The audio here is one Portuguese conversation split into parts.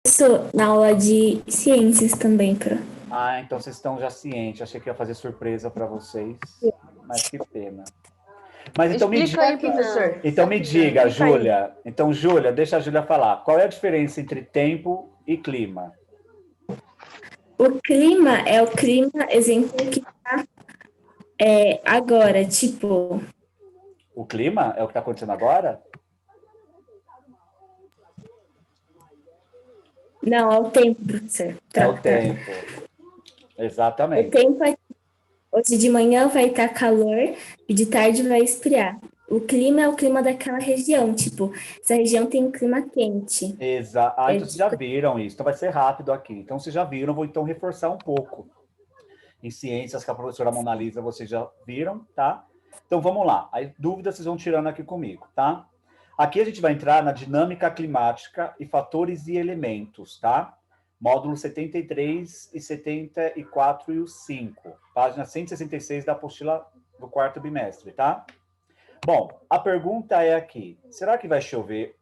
Estou na aula de ciências também, Pro. Ah, então vocês estão já cientes. Achei que ia fazer surpresa para vocês, mas que pena. Mas então me Explica aí, diga, professor. então me diga, Explica aí. Júlia. Então, Júlia, deixa a Júlia falar. Qual é a diferença entre tempo e clima? O clima é o clima, exemplo que tá agora, tipo, O clima é o que está acontecendo agora? não, é o tempo, professor. É o Tá. tempo. O Exatamente. tempo é hoje de manhã vai estar calor e de tarde vai esfriar. O clima é o clima daquela região, tipo, essa região tem um clima quente. Ah, É então vocês já tipo, viram isso. Então vai ser rápido aqui. Então vocês já viram, vou então reforçar um pouco. Em ciências que a professora Mona Lisa vocês já viram, tá? Então vamos lá. Aí dúvidas vocês vão tirando aqui comigo, tá? Aqui a gente vai entrar na dinâmica climática e fatores e elementos, tá? Módulo 73 e 74 e o 5, página 166 da apostila do quarto bimestre, tá? Bom, a pergunta é aqui: será que vai chover?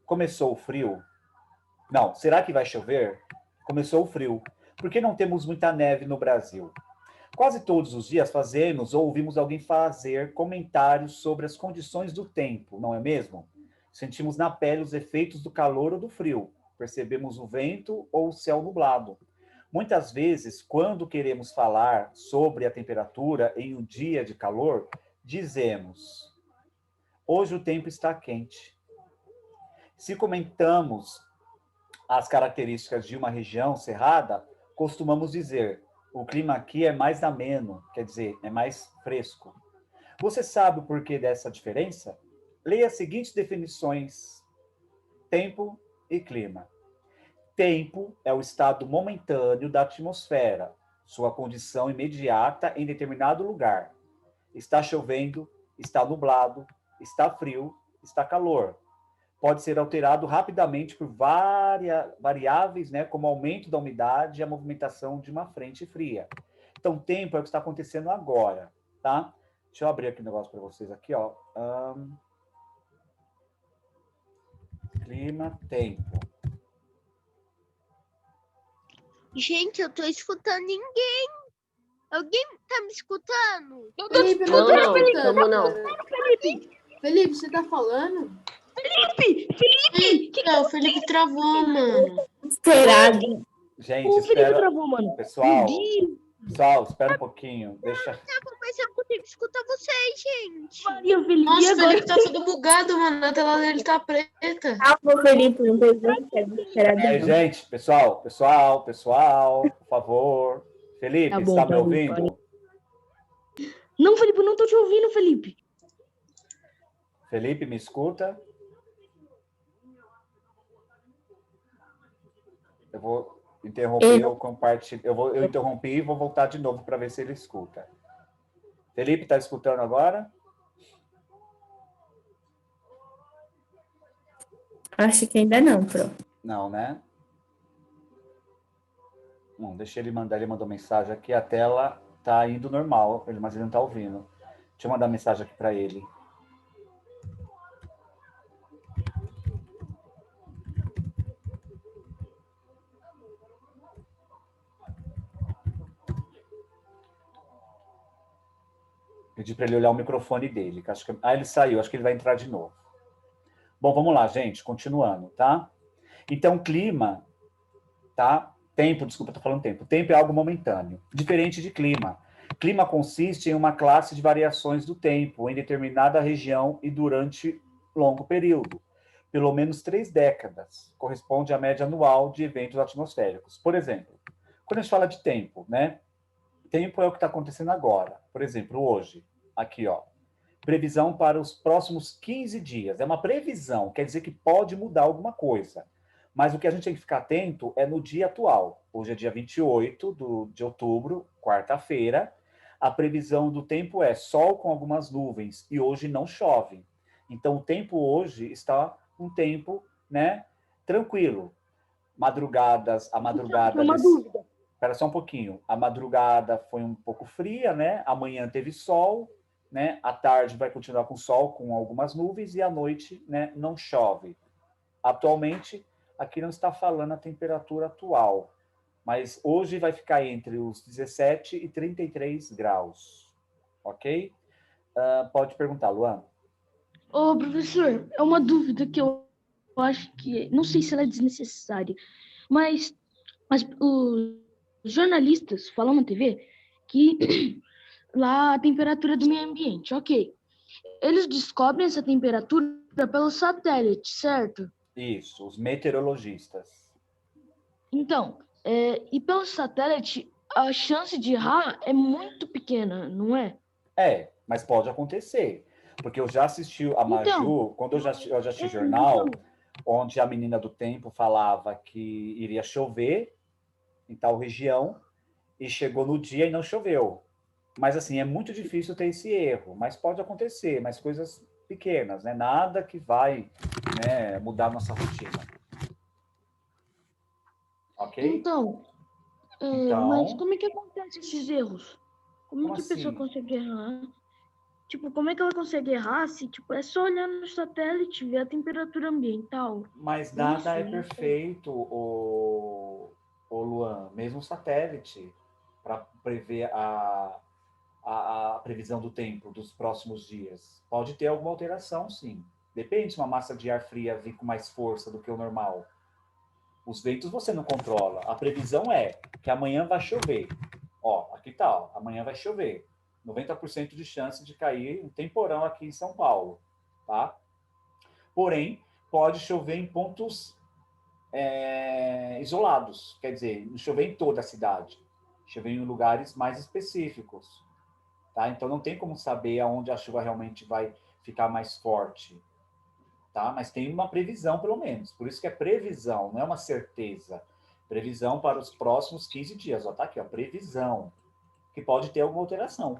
Começou o frio? Não, será que vai chover? Começou o frio. Por que não temos muita neve no Brasil? Quase todos os dias fazemos ou ouvimos alguém fazer comentários sobre as condições do tempo, não é mesmo? Sentimos na pele os efeitos do calor ou do frio. Percebemos o vento ou o céu nublado. Muitas vezes, quando queremos falar sobre a temperatura em um dia de calor, dizemos: hoje o tempo está quente. Se comentamos as características de uma região cerrada, costumamos dizer: o clima aqui é mais ameno, quer dizer, é mais fresco. Você sabe o porquê dessa diferença? Leia as seguintes definições: tempo e clima. Tempo é o estado momentâneo da atmosfera, sua condição imediata em determinado lugar. Está chovendo, está nublado, está frio, está calor. Pode ser alterado rapidamente por variáveis, né, como o aumento da umidade e a movimentação de uma frente fria. Então, tempo é o que está acontecendo agora, tá? Deixa eu abrir aqui um negócio para vocês aqui, ó. Clima, tempo. Gente, eu tô escutando ninguém. Alguém tá me escutando? Felipe, eu Não, tô não, escutando. tamo não. Felipe, você tá falando? Não, o Felipe travou, mano. esperado. Gente, O Felipe espera. travou, mano. Pessoal, Meu Deus. pessoal, espera um pouquinho. Deixa. Mas eu consigo escutar vocês, gente. Maria, Felipe, e Nossa, o agora? Felipe tá todo bugado, mano. A tela dele tá preta. Calma, Felipe, não precisa esperar Aí, não. gente, pessoal, por favor. Felipe, Tá você bom, está me tá bom, ouvindo? Não, Felipe, eu não tô te ouvindo, Felipe. Felipe, me escuta? Eu vou interromper o compartilho. Eu interrompi e vou voltar de novo para ver se ele escuta. Felipe, está escutando agora? Acho que ainda não, Pro. Não, né? Não, deixa ele mandar. Ele mandou mensagem aqui. A tela tá indo normal, mas ele não tá ouvindo. Deixa eu mandar mensagem aqui para ele. Pedi para ele olhar o microfone dele. Que acho que... Ah, ele saiu. Acho que ele vai entrar de novo. Bom, vamos lá, gente. Continuando, tá? Então, clima, tá? Tempo, desculpa, tô falando tempo. Tempo é algo momentâneo, diferente de clima. Clima consiste em uma classe de variações do tempo em determinada região e durante longo período, pelo menos 3 décadas. Corresponde à média anual de eventos atmosféricos. Por exemplo, quando a gente fala de tempo, né? Tempo é o que está acontecendo agora. Por exemplo, hoje, aqui, ó. Previsão para os próximos 15 dias. É uma previsão, quer dizer que pode mudar alguma coisa. Mas o que a gente tem que ficar atento é no dia atual. Hoje é dia 28 de outubro, quarta-feira. A previsão do tempo é sol com algumas nuvens e hoje não chove. Então, o tempo hoje está um tempo, né, tranquilo. A madrugada Uma dúvida. Espera só um pouquinho. A madrugada foi um pouco fria, né? Amanhã teve sol, né? À tarde vai continuar com sol, com algumas nuvens, e à noite, né, não chove. Atualmente, aqui não está falando a temperatura atual, mas hoje vai ficar entre os 17 e 33 graus, ok? Pode perguntar, Luan. Ô, professor, é uma dúvida que eu acho que, não sei se ela é desnecessária, mas os jornalistas falam na TV que lá a temperatura do meio ambiente, ok. Eles descobrem essa temperatura pelo satélite, certo? Isso, os meteorologistas. Então, e pelo satélite, a chance de errar é muito pequena, não é? Mas pode acontecer. Porque eu já assisti a Maju, Então, quando eu já assisti jornal, onde a menina do tempo falava que iria chover em tal região, e chegou no dia e não choveu. Mas, assim, é muito difícil ter esse erro, mas pode acontecer, mas coisas pequenas, né? Nada que vai, né, mudar a nossa rotina. Ok? então, mas Então, como é que acontece esses erros? Como é como que a pessoa assim? consegue errar? Tipo, como é que ela consegue errar se, tipo, é só olhar no satélite e ver a temperatura ambiental? Mas Isso, nada é não sei. perfeito, o Luan, mesmo o satélite, para prever a previsão do tempo dos próximos dias. Pode ter alguma alteração, sim. Depende se uma massa de ar fria vir com mais força do que o normal. Os ventos você não controla. A previsão é que amanhã vai chover. Ó, aqui tá, ó, amanhã vai chover. 90% de chance de cair um temporão aqui em São Paulo, tá? Porém, pode chover em pontos isolados, quer dizer, não chover em toda a cidade, chover em lugares mais específicos, tá? Então não tem como saber aonde a chuva realmente vai ficar mais forte, tá? Mas tem uma previsão pelo menos, por isso que é previsão, não é uma certeza. Previsão para os próximos 15 dias, ó, tá aqui, ó, previsão, que pode ter alguma alteração,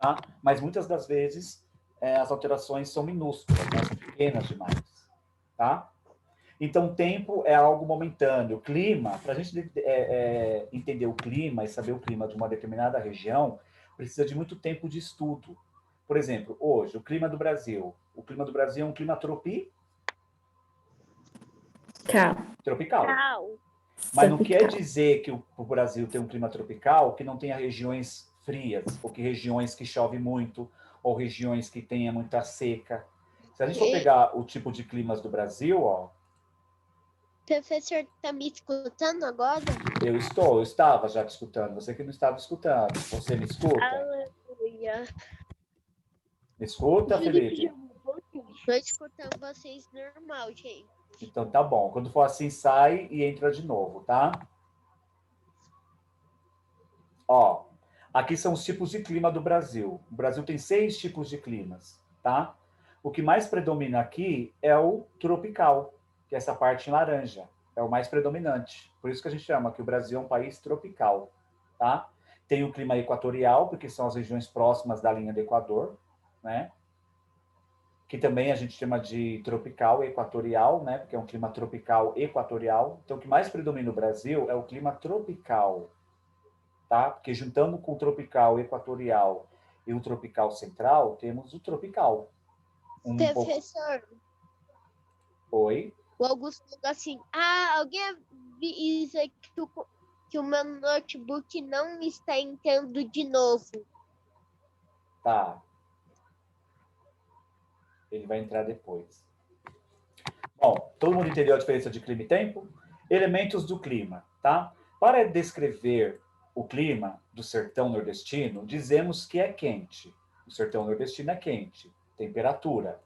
tá? Mas muitas das vezes as alterações são minúsculas, né? São pequenas demais, tá? Então, tempo é algo momentâneo. O clima, para a gente entender o clima e saber o clima de uma determinada região, precisa de muito tempo de estudo. Por exemplo, hoje, o clima do Brasil. O clima do Brasil é um clima tropical. Tchau. Mas não quer dizer que o Brasil tem um clima tropical que não tenha regiões frias, ou que regiões que chove muito, ou regiões que tenha muita seca. Se a gente for pegar o tipo de climas do Brasil, ó, Professor, tá me escutando agora? eu estava já te escutando. Você que não estava escutando. Você me escuta? Aleluia. Me escuta, Felipe? Tô escutando vocês normal, gente. Então tá bom. Quando for assim, sai e entra de novo, tá? Ó, aqui são os tipos de clima do Brasil. O Brasil tem 6 tipos de climas, tá? O que mais predomina aqui é o tropical, que é essa parte em laranja. É o mais predominante. Por isso que a gente chama que o Brasil é um país tropical, tá? Tem o clima equatorial, porque são as regiões próximas da linha do Equador, né? Que também a gente chama de tropical equatorial, né? Porque é um clima tropical equatorial. Então, o que mais predomina no Brasil é o clima tropical, tá? Porque juntando com o tropical equatorial e o tropical central, temos o tropical. Professor, Oi? o Augusto falou assim, alguém avisa que o meu notebook não está entrando de novo. Tá. Ele vai entrar depois. Bom, todo mundo entendeu a diferença de clima e tempo? Elementos do clima, tá? Para descrever o clima do sertão nordestino, dizemos que é quente. O sertão nordestino é quente. Temperatura.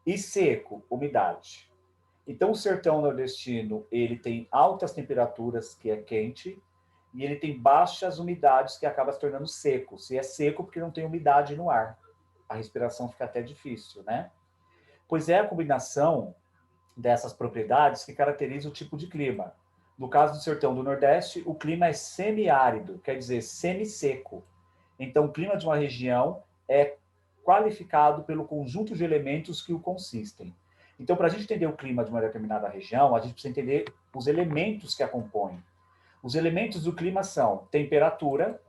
E seco, umidade. Então, o sertão nordestino, ele tem altas temperaturas, que é quente, e ele tem baixas umidades, que acaba se tornando seco. Se é seco, porque não tem umidade no ar. A respiração fica até difícil, né? Pois é a combinação dessas propriedades que caracteriza o tipo de clima. No caso do sertão do Nordeste, o clima é semiárido, quer dizer, semisseco. Então, o clima de uma região é qualificado pelo conjunto de elementos que o consistem. Então, para a gente entender o clima de uma determinada região, a gente precisa entender os elementos que a compõem. Os elementos do clima são temperatura,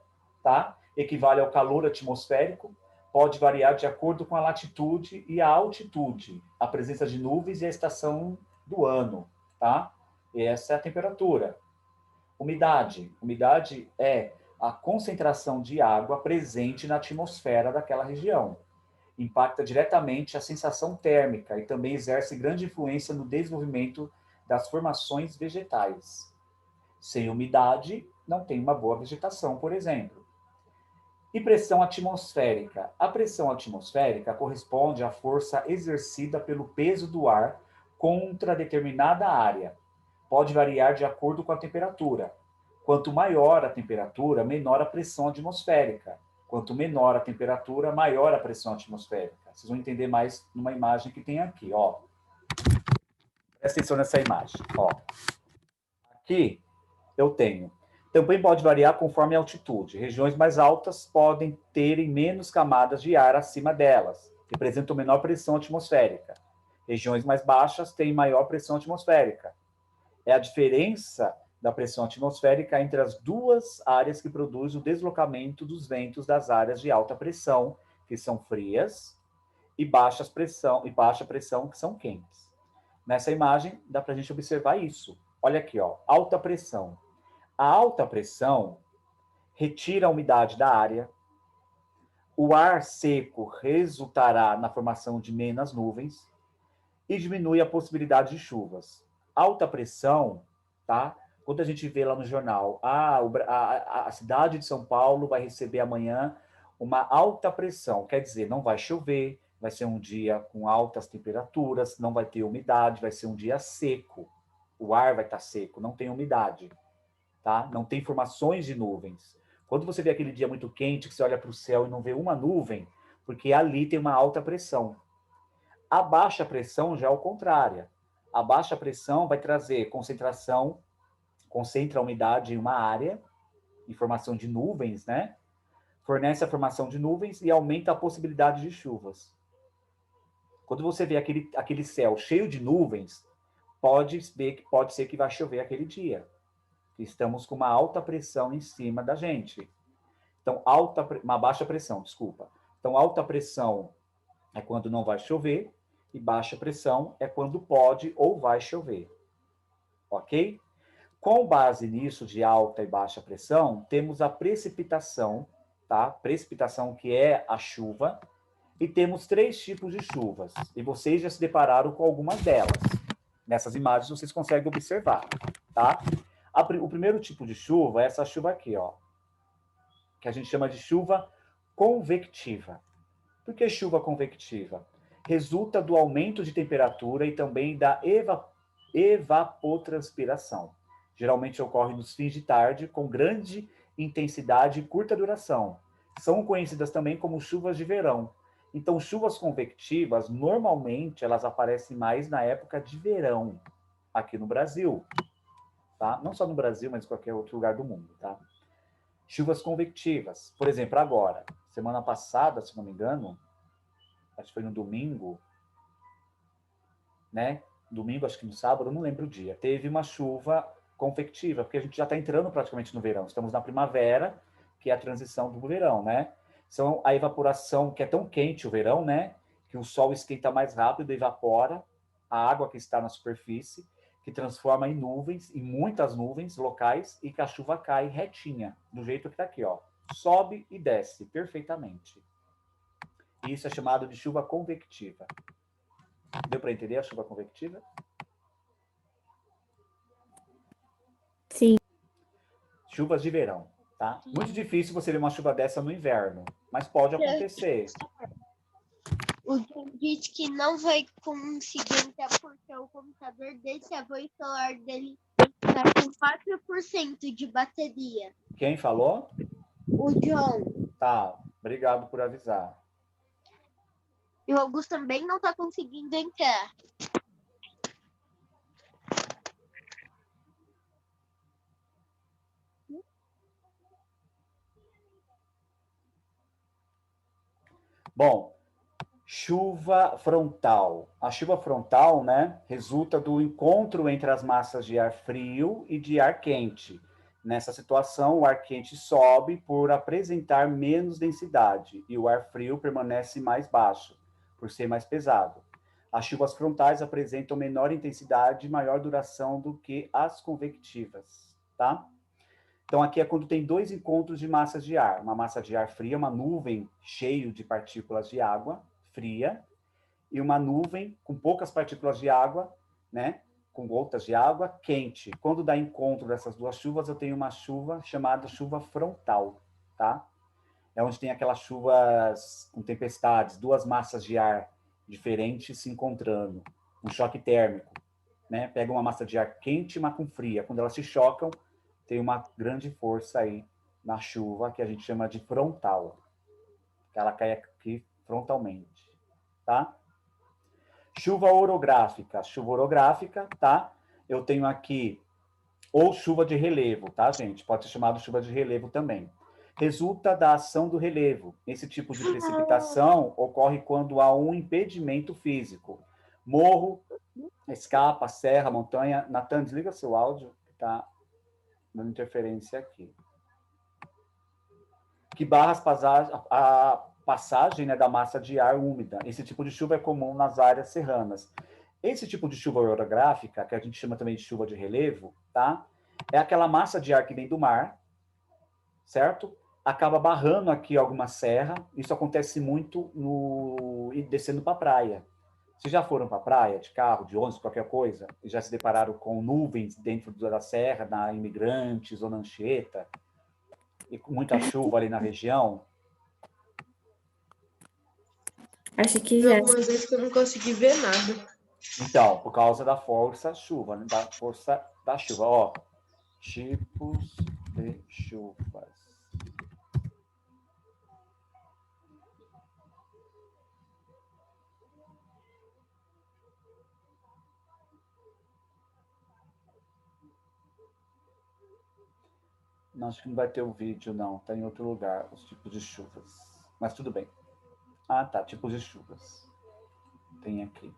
tá? Equivale ao calor atmosférico, pode variar de acordo com a latitude e a altitude, a presença de nuvens e a estação do ano, tá? E essa é a temperatura. Umidade. Umidade é a concentração de água presente na atmosfera daquela região. Impacta diretamente a sensação térmica e também exerce grande influência no desenvolvimento das formações vegetais. Sem umidade, não tem uma boa vegetação, por exemplo. E pressão atmosférica. A pressão atmosférica corresponde à força exercida pelo peso do ar contra determinada área. Pode variar de acordo com a temperatura. Quanto maior a temperatura, menor a pressão atmosférica. Quanto menor a temperatura, maior a pressão atmosférica. Vocês vão entender mais numa imagem que tem aqui, ó. Presta atenção nessa imagem, ó. Aqui eu tenho. Também pode variar conforme a altitude. Regiões mais altas podem terem menos camadas de ar acima delas, que apresentam menor pressão atmosférica. Regiões mais baixas têm maior pressão atmosférica. É a diferença da pressão atmosférica entre as duas áreas que produz o deslocamento dos ventos das áreas de alta pressão, que são frias, e baixa pressão, que são quentes. Nessa imagem, dá para a gente observar isso. Olha aqui, ó, alta pressão. A alta pressão retira a umidade da área. O ar seco resultará na formação de menos nuvens e diminui a possibilidade de chuvas. Alta pressão, tá? Quando a gente vê lá no jornal, a cidade de São Paulo vai receber amanhã uma alta pressão, quer dizer, não vai chover, vai ser um dia com altas temperaturas, não vai ter umidade, vai ser um dia seco. O ar vai estar seco, não tem umidade, tá? Não tem formações de nuvens. Quando você vê aquele dia muito quente, que você olha para o céu e não vê uma nuvem, porque ali tem uma alta pressão. A baixa pressão já é o contrário. A baixa pressão vai trazer concentra a umidade em uma área, em formação de nuvens, né? Fornece a formação de nuvens e aumenta a possibilidade de chuvas. Quando você vê aquele céu cheio de nuvens, pode ser que vai chover aquele dia. Estamos com uma alta pressão em cima da gente. Então, uma baixa pressão, desculpa. Então, alta pressão é quando não vai chover e baixa pressão é quando pode ou vai chover. Ok? Com base nisso de alta e baixa pressão, temos a precipitação, tá? Precipitação que é a chuva, e temos 3 tipos de chuvas. E vocês já se depararam com algumas delas. Nessas imagens vocês conseguem observar, tá? O primeiro tipo de chuva é essa chuva aqui, ó, que a gente chama de chuva convectiva. Por que chuva convectiva? Resulta do aumento de temperatura e também da evapotranspiração. Geralmente ocorre nos fins de tarde, com grande intensidade e curta duração. São conhecidas também como chuvas de verão. Então, chuvas convectivas, normalmente, elas aparecem mais na época de verão, aqui no Brasil. Tá? Não só no Brasil, mas em qualquer outro lugar do mundo, tá? Chuvas convectivas. Por exemplo, agora, semana passada, se não me engano, acho que foi no domingo, né? Domingo, acho que no sábado, eu não lembro o dia. Teve uma chuva convectiva, porque a gente já está entrando praticamente no verão. Estamos na primavera, que é a transição do verão, né? São a evaporação, que é tão quente o verão, né? Que o sol esquenta mais rápido e evapora a água que está na superfície, que transforma em nuvens, em muitas nuvens locais, e que a chuva cai retinha, do jeito que está aqui, ó. Sobe e desce perfeitamente. Isso é chamado de chuva convectiva. Deu para entender a chuva convectiva? Sim. Chuvas de verão, tá? Muito difícil você ver uma chuva dessa no inverno, mas pode acontecer. O John disse que não vai conseguir entrar porque o computador dele, a voz solar dele, tá com 4% de bateria. Quem falou? O John. Tá, obrigado por avisar. E o Augusto também não tá conseguindo entrar. Bom, chuva frontal. A chuva frontal, né, resulta do encontro entre as massas de ar frio e de ar quente. Nessa situação, o ar quente sobe por apresentar menos densidade e o ar frio permanece mais baixo, por ser mais pesado. As chuvas frontais apresentam menor intensidade e maior duração do que as convectivas, tá? Então, aqui é quando tem dois encontros de massas de ar. Uma massa de ar fria, uma nuvem cheia de partículas de água fria, e uma nuvem com poucas partículas de água, né? Com gotas de água quente. Quando dá encontro dessas duas chuvas, eu tenho uma chuva chamada chuva frontal, tá? É onde tem aquelas chuvas com tempestades, duas massas de ar diferentes se encontrando, um choque térmico, né? Pega uma massa de ar quente e uma com fria. Quando elas se chocam, tem uma grande força aí na chuva, que a gente chama de frontal, que ela cai aqui frontalmente, tá? Chuva orográfica. Chuva orográfica, tá? Eu tenho aqui, ou chuva de relevo, tá, gente? Pode ser chamado chuva de relevo também. Resulta da ação do relevo. Esse tipo de precipitação ocorre quando há um impedimento físico. Morro, escapa, serra, montanha. Natan, desliga seu áudio, que tá dando interferência aqui. Que barra a passagem, né, da massa de ar úmida. Esse tipo de chuva é comum nas áreas serranas. Esse tipo de chuva orográfica, que a gente chama também de chuva de relevo, tá? É aquela massa de ar que vem do mar, certo? Acaba barrando aqui alguma serra. Isso acontece muito descendo para a praia. Vocês já foram para a praia, de carro, de ônibus, qualquer coisa, e já se depararam com nuvens dentro da serra, na Imigrantes ou na Anchieta, e com muita chuva ali na região? Acho que Teve já. algumas vezes que eu não consegui ver nada. Então, por causa da força chuva, né? Da força da chuva. Ó, tipos de chuvas. Não, acho que não vai ter o vídeo, não. Está em outro lugar, os tipos de chuvas. Mas tudo bem. Ah, tá. Tipos de chuvas. Tem aqui.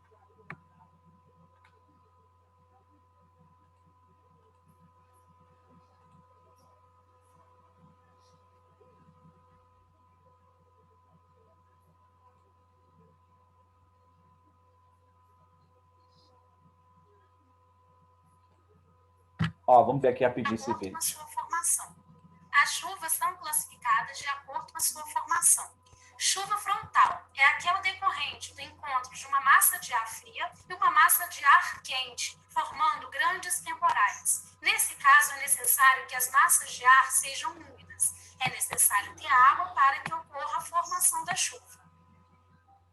Ó, vamos ver aqui rapidinho esse vídeo. Sua formação. As chuvas são classificadas de acordo com a sua formação. Chuva frontal é aquela decorrente do encontro de uma massa de ar fria e uma massa de ar quente, formando grandes temporais. Nesse caso, é necessário que as massas de ar sejam úmidas. É necessário ter água para que ocorra a formação da chuva.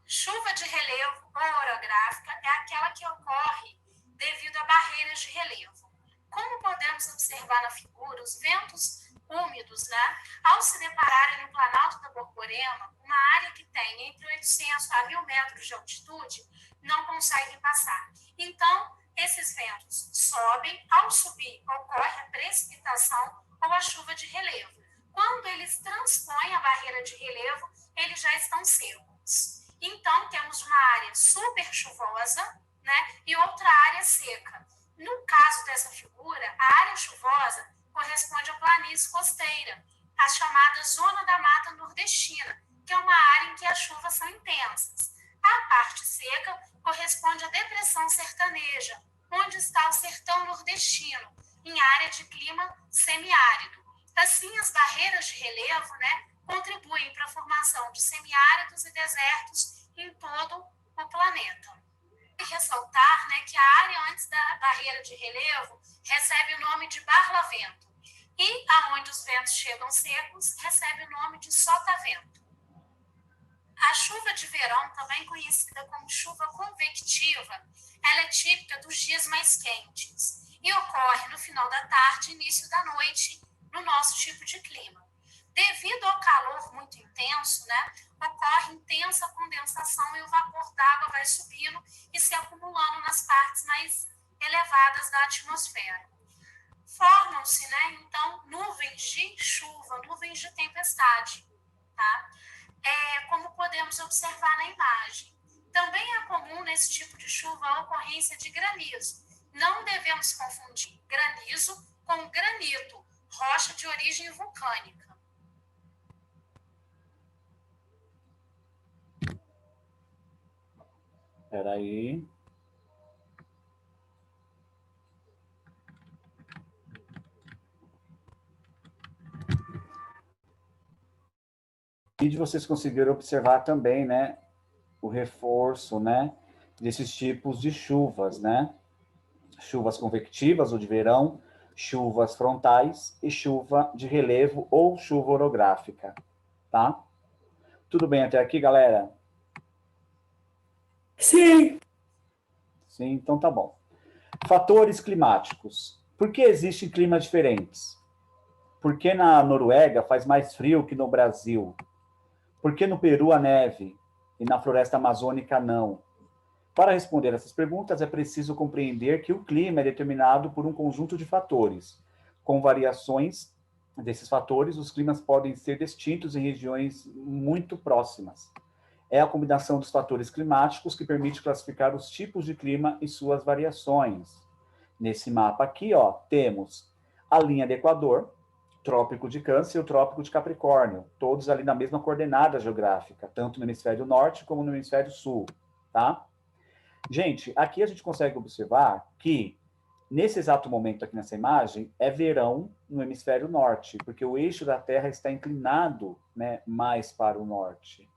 Chuva de relevo ou orográfica é aquela que ocorre devido a barreiras de relevo. Como podemos observar na figura, os ventos úmidos, né, ao se depararem no Planalto da Borborema, uma área que tem entre 800 a 1.000 metros de altitude, não conseguem passar. Então, esses ventos sobem, ao subir ocorre a precipitação ou a chuva de relevo. Quando eles transpõem a barreira de relevo, eles já estão secos. Então, temos uma área super chuvosa, né, e outra área seca. No caso dessa figura, a área chuvosa corresponde à planície costeira, a chamada Zona da Mata Nordestina, que é uma área em que as chuvas são intensas. A parte seca corresponde à depressão sertaneja, onde está o sertão nordestino, em área de clima semiárido. Assim, as barreiras de relevo, né, contribuem para a formação de semiáridos e desertos em todo o planeta. Ressaltar, né, que a área antes da barreira de relevo recebe o nome de barlavento e aonde os ventos chegam secos recebe o nome de sotavento. A chuva de verão, também conhecida como chuva convectiva, ela é típica dos dias mais quentes e ocorre no final da tarde e início da noite no nosso tipo de clima. Devido ao calor muito intenso, né, ocorre intensa condensação e o vapor d'água vai subindo e se acumulando nas partes mais elevadas da atmosfera. Formam-se, né, então, nuvens de chuva, nuvens de tempestade, tá? Como podemos observar na imagem. Também é comum nesse tipo de chuva a ocorrência de granizo. Não devemos confundir granizo com granito, rocha de origem vulcânica. Espera aí. E vocês conseguiram observar também, né, o reforço, né, desses tipos de chuvas, né? Chuvas convectivas ou de verão, chuvas frontais e chuva de relevo ou chuva orográfica, tá? Tudo bem até aqui, galera? Sim. Sim, então tá bom. Fatores climáticos. Por que existem climas diferentes? Por que na Noruega faz mais frio que no Brasil? Por que no Peru a neve e na floresta amazônica não? Para responder essas perguntas, é preciso compreender que o clima é determinado por um conjunto de fatores. Com variações desses fatores, os climas podem ser distintos em regiões muito próximas. É a combinação dos fatores climáticos que permite classificar os tipos de clima e suas variações. Nesse mapa aqui, ó, temos a linha do Equador, Trópico de Câncer e o Trópico de Capricórnio, todos ali na mesma coordenada geográfica, tanto no hemisfério norte como no hemisfério sul, tá? Gente, aqui a gente consegue observar que, nesse exato momento aqui nessa imagem, é verão no hemisfério norte, porque o eixo da Terra está inclinado, né, mais para o norte,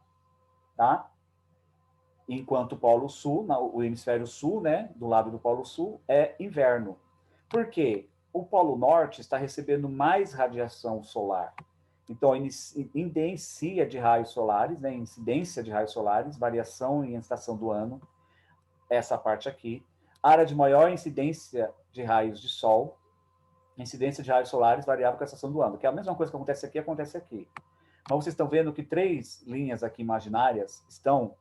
tá? Enquanto o Polo Sul, o hemisfério sul, né, do lado do Polo Sul, é inverno. Por quê? O Polo Norte está recebendo mais radiação solar. Então, a incidência de raios solares, né, incidência de raios solares, variação em estação do ano, essa parte aqui. Área de maior incidência de raios de sol, incidência de raios solares variável com a estação do ano, que é a mesma coisa que acontece aqui, acontece aqui. Mas vocês estão vendo que 3 linhas aqui imaginárias estão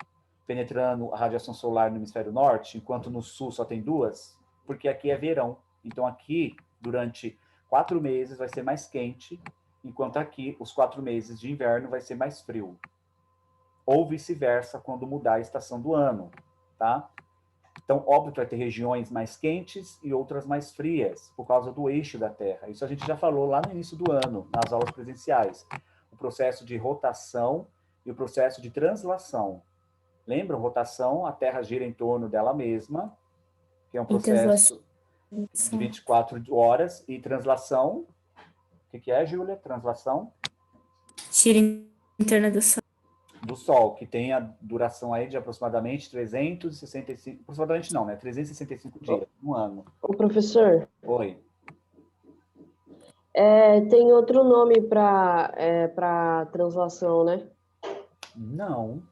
penetrando a radiação solar no hemisfério norte, enquanto no sul só tem 2, porque aqui é verão. Então aqui, durante 4 meses, vai ser mais quente, enquanto aqui, os 4 meses de inverno, vai ser mais frio. Ou vice-versa, quando mudar a estação do ano, tá? Então, óbvio que vai ter regiões mais quentes e outras mais frias, por causa do eixo da Terra. Isso a gente já falou lá no início do ano, nas aulas presenciais. O processo de rotação e o processo de translação. Lembram? Rotação, a Terra gira em torno dela mesma, que é um processo de 24 horas, e translação, o que é, Júlia? Translação? Gira em torno do Sol. Do Sol, que tem a duração aí de aproximadamente 365, aproximadamente não, né? 365 dias, um ano. Ô, professor, Oi. tem outro nome para translação, né? Não,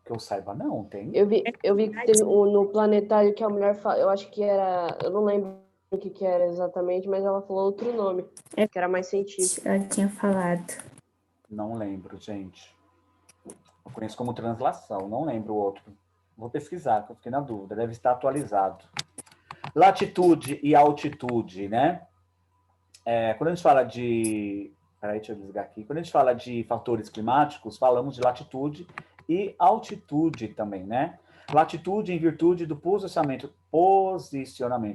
que eu saiba não, tem? Eu vi que teve no planetário que a mulher fala, eu acho que era, eu não lembro o que era exatamente, mas ela falou outro nome, que era mais científico. Ela tinha falado. Não lembro, gente. Eu conheço como translação, não lembro o outro. Vou pesquisar, que eu fiquei na dúvida, deve estar atualizado. Latitude e altitude, né? Quando a gente fala de... Peraí, deixa eu desligar aqui. Quando a gente fala de fatores climáticos, falamos de latitude e altitude também, né? Latitude em virtude do posicionamento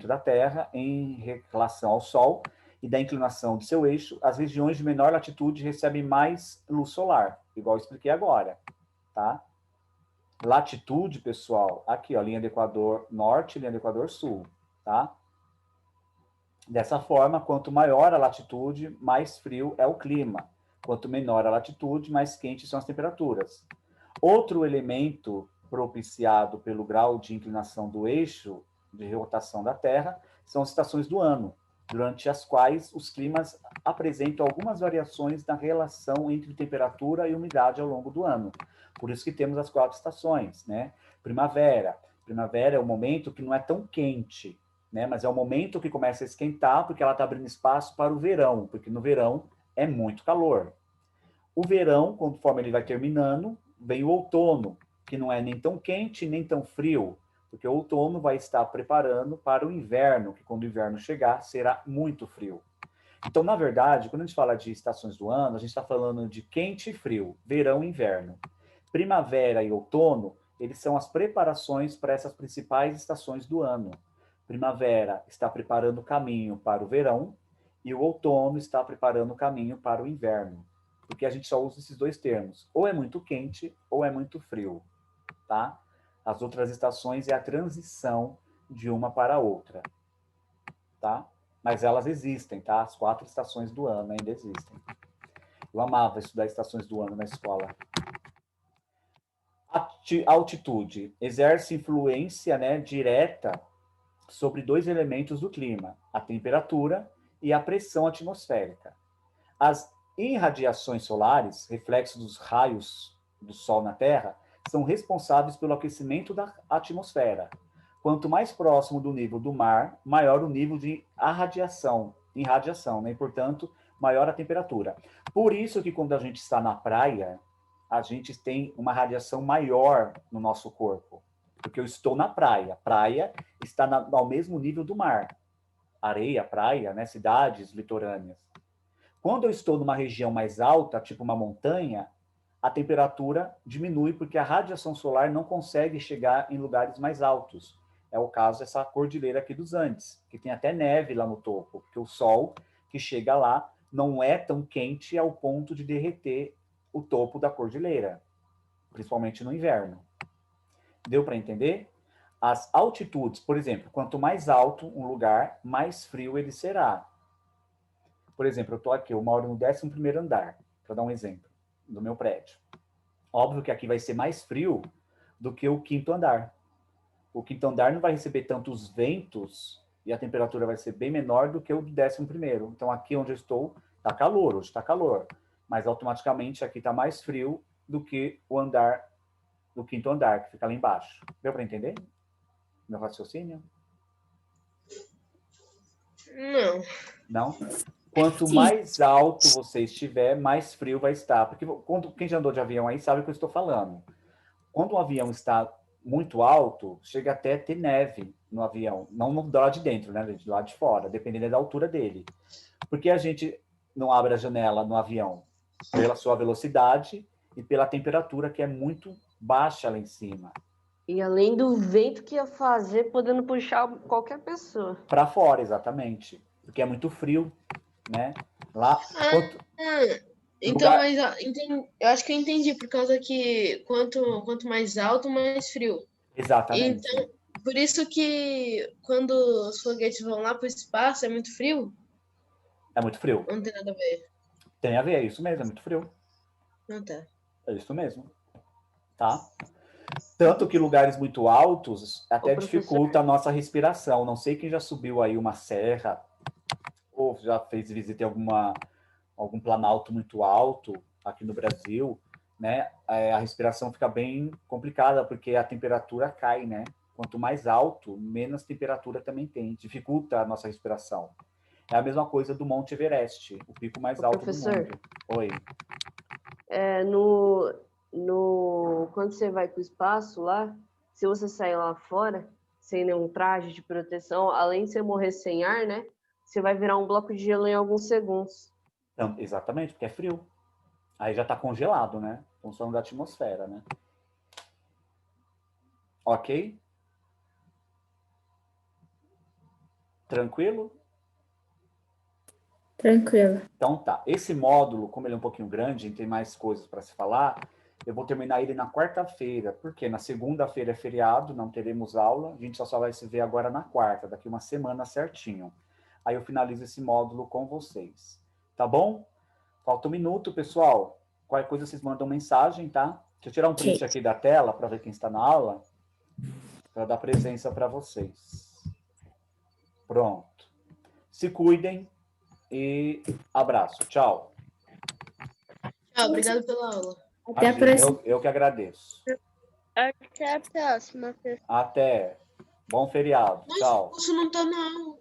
da Terra em relação ao Sol e da inclinação de seu eixo, as regiões de menor latitude recebem mais luz solar, igual eu expliquei agora, tá? Latitude, pessoal, aqui, ó, linha do Equador norte, linha do Equador sul, tá? Dessa forma, quanto maior a latitude, mais frio é o clima. Quanto menor a latitude, mais quentes são as temperaturas. Outro elemento propiciado pelo grau de inclinação do eixo de rotação da Terra são as estações do ano, durante as quais os climas apresentam algumas variações na relação entre temperatura e umidade ao longo do ano. Por isso que temos as 4 estações, né? Primavera. Primavera é o momento que não é tão quente, né? Mas é o momento que começa a esquentar, porque ela está abrindo espaço para o verão, porque no verão é muito calor. O verão, conforme ele vai terminando, vem o outono, que não é nem tão quente, nem tão frio, porque o outono vai estar preparando para o inverno, que quando o inverno chegar, será muito frio. Então, na verdade, quando a gente fala de estações do ano, a gente está falando de quente e frio, verão e inverno. Primavera e outono, eles são as preparações para essas principais estações do ano. Primavera está preparando o caminho para o verão e o outono está preparando o caminho para o inverno. Porque a gente só usa esses 2 termos. Ou é muito quente ou é muito frio, tá? As outras estações é a transição de uma para a outra, tá? Mas elas existem, tá? As 4 estações do ano ainda existem. Eu amava estudar estações do ano na escola. Altitude exerce influência, né, direta sobre 2 elementos do clima, a temperatura e a pressão atmosférica. As irradiações solares, reflexos dos raios do Sol na Terra, são responsáveis pelo aquecimento da atmosfera. Quanto mais próximo do nível do mar, maior o nível de irradiação, né? E, portanto, maior a temperatura. Por isso que quando a gente está na praia, a gente tem uma radiação maior no nosso corpo. Porque eu estou na praia. Praia está ao mesmo nível do mar. Areia, praia, né? Cidades litorâneas. Quando eu estou numa região mais alta, tipo uma montanha, a temperatura diminui porque a radiação solar não consegue chegar em lugares mais altos. É o caso dessa cordilheira aqui dos Andes, que tem até neve lá no topo, porque o sol que chega lá não é tão quente ao ponto de derreter o topo da cordilheira, principalmente no inverno. Deu para entender? As altitudes, por exemplo, quanto mais alto um lugar, mais frio ele será. Por exemplo, eu estou aqui, eu moro no 11º andar, para dar um exemplo, do meu prédio. Óbvio que aqui vai ser mais frio do que o 5º andar. O 5º andar não vai receber tantos ventos e a temperatura vai ser bem menor do que o do 11º. Então, aqui onde eu estou, está calor, hoje está calor. Mas, automaticamente, aqui está mais frio do que o andar do 5º andar, que fica lá embaixo. Deu para entender? Meu raciocínio? Não. Não? Quanto mais alto você estiver, mais frio vai estar. Porque quem já andou de avião aí sabe o que eu estou falando. Quando o avião está muito alto, chega até a ter neve no avião. Não do lado de dentro, né? Do lado de fora, dependendo da altura dele. Porque a gente não abre a janela no avião? Pela sua velocidade e pela temperatura, que é muito baixa lá em cima. E além do vento que ia fazer, podendo puxar qualquer pessoa. Para fora, exatamente. Porque é muito frio, né? Lá. Então, lugar... mas eu acho que eu entendi, por causa que quanto mais alto, mais frio. Exatamente. Então, por isso que quando os foguetes vão lá para o espaço, é muito frio? É muito frio. Não tem nada a ver. Tem a ver, é isso mesmo, é muito frio. Não tá. É isso mesmo. Tá? Tanto que lugares muito altos até dificulta a nossa respiração. Não sei quem já subiu aí uma serra ou já fez visita em algum planalto muito alto aqui no Brasil, né? A respiração fica bem complicada porque a temperatura cai, né? Quanto mais alto, menos temperatura também tem. Dificulta a nossa respiração. É a mesma coisa do Monte Everest, o pico mais alto do mundo. Oi. Quando você vai para o espaço lá, se você sair lá fora, sem nenhum traje de proteção, além de você morrer sem ar, né? Você vai virar um bloco de gelo em alguns segundos. Então, exatamente, porque é frio. Aí já está congelado, né? Função da atmosfera, né? Ok? Tranquilo? Tranquilo. Então tá. Esse módulo, como ele é um pouquinho grande, tem mais coisas para se falar, eu vou terminar ele na quarta-feira, porque na segunda-feira é feriado, não teremos aula, a gente só vai se ver agora na quarta, daqui uma semana certinho. Aí eu finalizo esse módulo com vocês. Tá bom? Falta um minuto, pessoal. Qualquer coisa vocês mandam mensagem, tá? Deixa eu tirar um print aqui da tela para ver quem está na aula, para dar presença para vocês. Pronto. Se cuidem e abraço. Tchau. Tchau, obrigado pela aula. Até a próxima. Eu que agradeço. Até a próxima, pessoal. Até. Bom feriado. Mas Tchau. o curso não tá na aula.